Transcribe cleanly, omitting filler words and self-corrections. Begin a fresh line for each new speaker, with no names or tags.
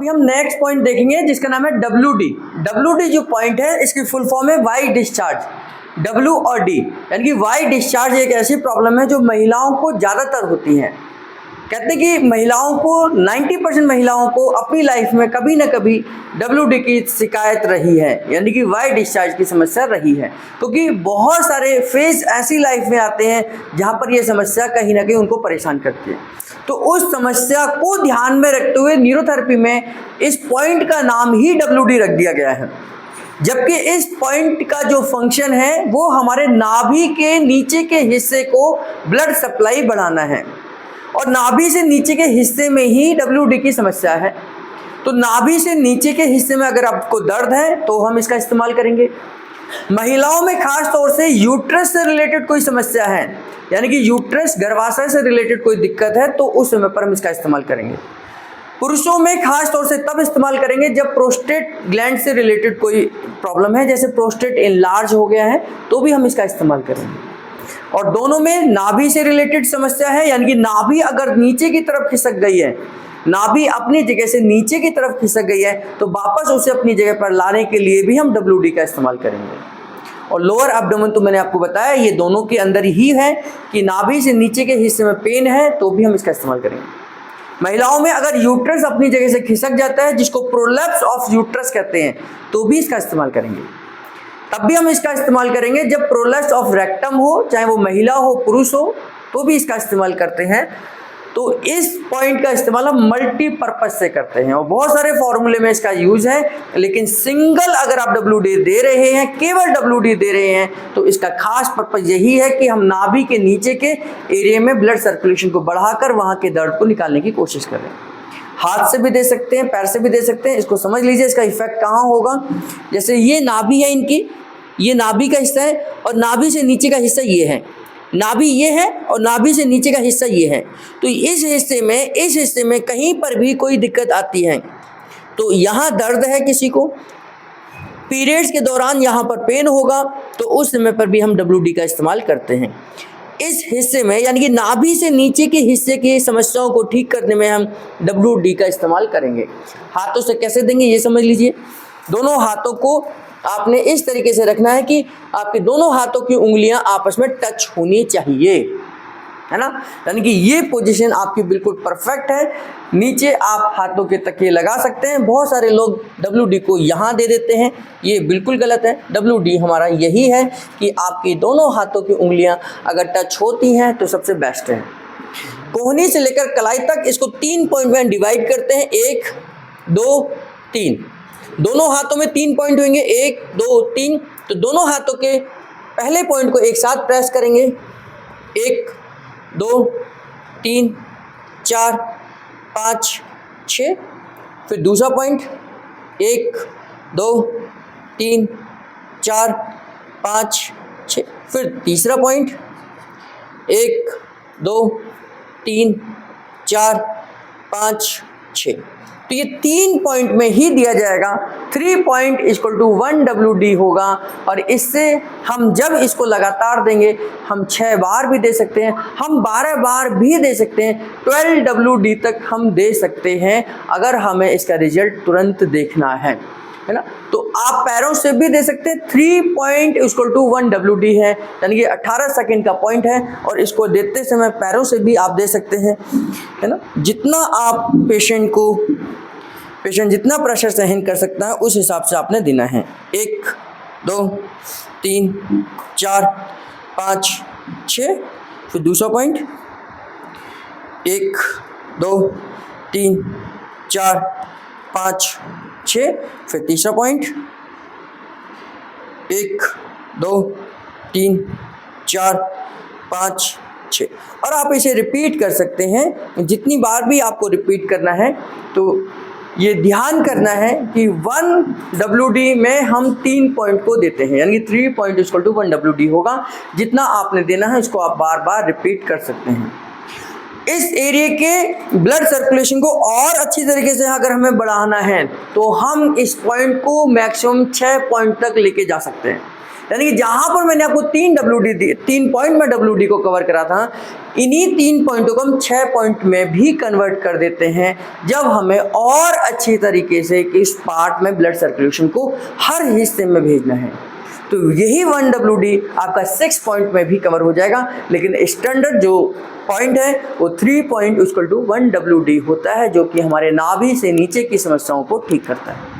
अभी हम next point देखेंगे जिसका नाम है WD। WD जो पॉइंट है इसकी फुल फॉर्म है वाई डिस्चार्ज। W और D यानी कि वाई डिस्चार्ज एक ऐसी प्रॉब्लम है जो महिलाओं को ज़्यादातर होती है। कहते हैं कि महिलाओं को 90% महिलाओं को अपनी लाइफ में कभी ना कभी WD की शिकायत रही है, यानी कि वाई डिस्चार्ज की समस्या रही है, क्योंकि बहुत सारे फेज ऐसी लाइफ में आते हैं जहाँ पर यह समस्या कहीं ना कहीं उनको परेशान करती है। तो उस समस्या को ध्यान में रखते हुए न्यूरोथेरेपी में इस पॉइंट का नाम ही WD रख दिया गया है। जबकि इस पॉइंट का जो फंक्शन है वो हमारे नाभि के नीचे के हिस्से को ब्लड सप्लाई बढ़ाना है, और नाभि से नीचे के हिस्से में ही WD की समस्या है। तो नाभि से नीचे के हिस्से में अगर आपको दर्द है तो हम इसका इस्तेमाल करेंगे। महिलाओं में खास तौर से यूट्रस से रिलेटेड कोई समस्या है, यानी कि यूट्रस गर्भाशय से रिलेटेड कोई दिक्कत है, तो उस समय पर हम इसका इस्तेमाल करेंगे। पुरुषों में खास तौर से तब इस्तेमाल करेंगे जब प्रोस्टेट ग्लैंड से रिलेटेड कोई प्रॉब्लम है, जैसे प्रोस्टेट इनलार्ज हो गया है, तो भी हम इसका इस्तेमाल करेंगे। और दोनों में नाभि से रिलेटेड समस्या है, यानी कि नाभि अगर नीचे की तरफ खिसक गई है, नाभि अपनी जगह से नीचे की तरफ खिसक गई है, तो वापस उसे अपनी जगह पर लाने के लिए भी हम WD का इस्तेमाल करेंगे। और लोअर एब्डोमेन तो मैंने आपको बताया ये दोनों के अंदर ही है कि नाभि से नीचे के हिस्से में पेन है तो भी हम इसका इस्तेमाल करेंगे। महिलाओं में अगर यूट्रस अपनी जगह से खिसक जाता है, जिसको प्रोलैप्स ऑफ यूट्रस कहते हैं, तो भी इसका इस्तेमाल करेंगे। तब भी हम इसका इस्तेमाल करेंगे जब प्रोलैप्स ऑफ रेक्टम हो, चाहे वो महिला हो पुरुष हो, तो भी इसका इस्तेमाल करते हैं। तो इस पॉइंट का इस्तेमाल हम मल्टीपर्पज से करते हैं और बहुत सारे फॉर्मूले में इसका यूज है, लेकिन सिंगल अगर आप WD दे रहे हैं, केवल WD दे रहे हैं, तो इसका खास पर्पज यही है कि हम नाभि के नीचे के एरिया में ब्लड सर्कुलेशन को बढ़ाकर वहाँ के दर्द को निकालने की कोशिश कर रहे हैं। हाथ से भी दे सकते हैं, पैर से भी दे सकते हैं। इसको समझ लीजिए इसका इफेक्ट कहाँ होगा। जैसे ये नाभि है इनकी, ये नाभि का हिस्सा है और नाभि से नीचे का हिस्सा ये है, नाभि ये है और नाभि से नीचे का हिस्सा ये है। तो इस हिस्से में कहीं पर भी कोई दिक्कत आती है तो यहाँ दर्द है, किसी को पीरियड्स के दौरान यहाँ पर पेन होगा, तो उस समय पर भी हम WD का इस्तेमाल करते हैं। इस हिस्से में यानी कि नाभि से नीचे के हिस्से की समस्याओं को ठीक करने में हम WD का इस्तेमाल करेंगे। हाथों से कैसे देंगे ये समझ लीजिए। दोनों हाथों को आपने इस तरीके से रखना है कि आपके दोनों हाथों की उंगलियां आपस में टच होनी चाहिए, है ना। यानी कि ये पोजीशन आपकी बिल्कुल परफेक्ट है। नीचे आप हाथों के तकिए लगा सकते हैं। बहुत सारे लोग WD को यहाँ दे देते हैं, ये बिल्कुल गलत है। WD हमारा यही है कि आपकी दोनों हाथों की उंगलियां अगर टच होती हैं तो सबसे बेस्ट है। कोहनी से लेकर कलाई तक इसको 3 पॉइंट में डिवाइड करते हैं, 1 2 3। दोनों हाथों में 3 पॉइंट होंगे, 1 2 3। तो दोनों हाथों के पहले पॉइंट को एक साथ प्रेस करेंगे, 1 2 3 4 5 6। फिर दूसरा पॉइंट 1 2 3 4 5 6। फिर तीसरा पॉइंट 1 2 3 4 5 6। तो ये 3 पॉइंट में ही दिया जाएगा। 3 पॉइंट इक्वल टू 1 WD होगा, और इससे हम जब इसको लगातार देंगे, हम 6 बार भी दे सकते हैं, हम 12 बार भी दे सकते हैं, 12 WD तक हम दे सकते हैं अगर हमें इसका रिजल्ट तुरंत देखना है ना। तो आप पैरों से भी दे सकते हैं। 3 पॉइंट इक्वल टू 1 WD है, यानी कि 18 सेकेंड का पॉइंट है, और इसको देते समय पैरों से भी आप दे सकते हैं, है ना। जितना आप पेशेंट जितना प्रेशर सहन कर सकता है उस हिसाब से आपने देना है। 1 2 3 4 5 6। फिर दूसरा पॉइंट 1 2 3 4 5 6। फिर तीसरा पॉइंट 1 2 3 4 5 6। और आप इसे रिपीट कर सकते हैं जितनी बार भी आपको रिपीट करना है। तो ये ध्यान करना है कि 1 WD में हम 3 पॉइंट को देते हैं, यानी 3 पॉइंट इक्वल टू 1 WD होगा। जितना आपने देना है उसको आप बार बार रिपीट कर सकते हैं। इस एरिया के ब्लड सर्कुलेशन को और अच्छी तरीके से अगर हमें बढ़ाना है तो हम इस पॉइंट को मैक्सिमम 6 पॉइंट तक लेके जा सकते हैं। यानी कि जहां पर मैंने आपको 3 पॉइंट में WD को कवर करा था, इन्हीं 3 पॉइंटों को हम 6 पॉइंट में भी कन्वर्ट कर देते हैं जब हमें और अच्छी तरीके से इस पार्ट में ब्लड सर्कुलेशन को हर हिस्से में भेजना है। तो यही 1 WD आपका 6 पॉइंट में भी कवर हो जाएगा, लेकिन स्टैंडर्ड जो पॉइंट है वो 3 पॉइंट इक्वल टू 1 WD होता है, जो कि हमारे नाभि से नीचे की समस्याओं को ठीक करता है।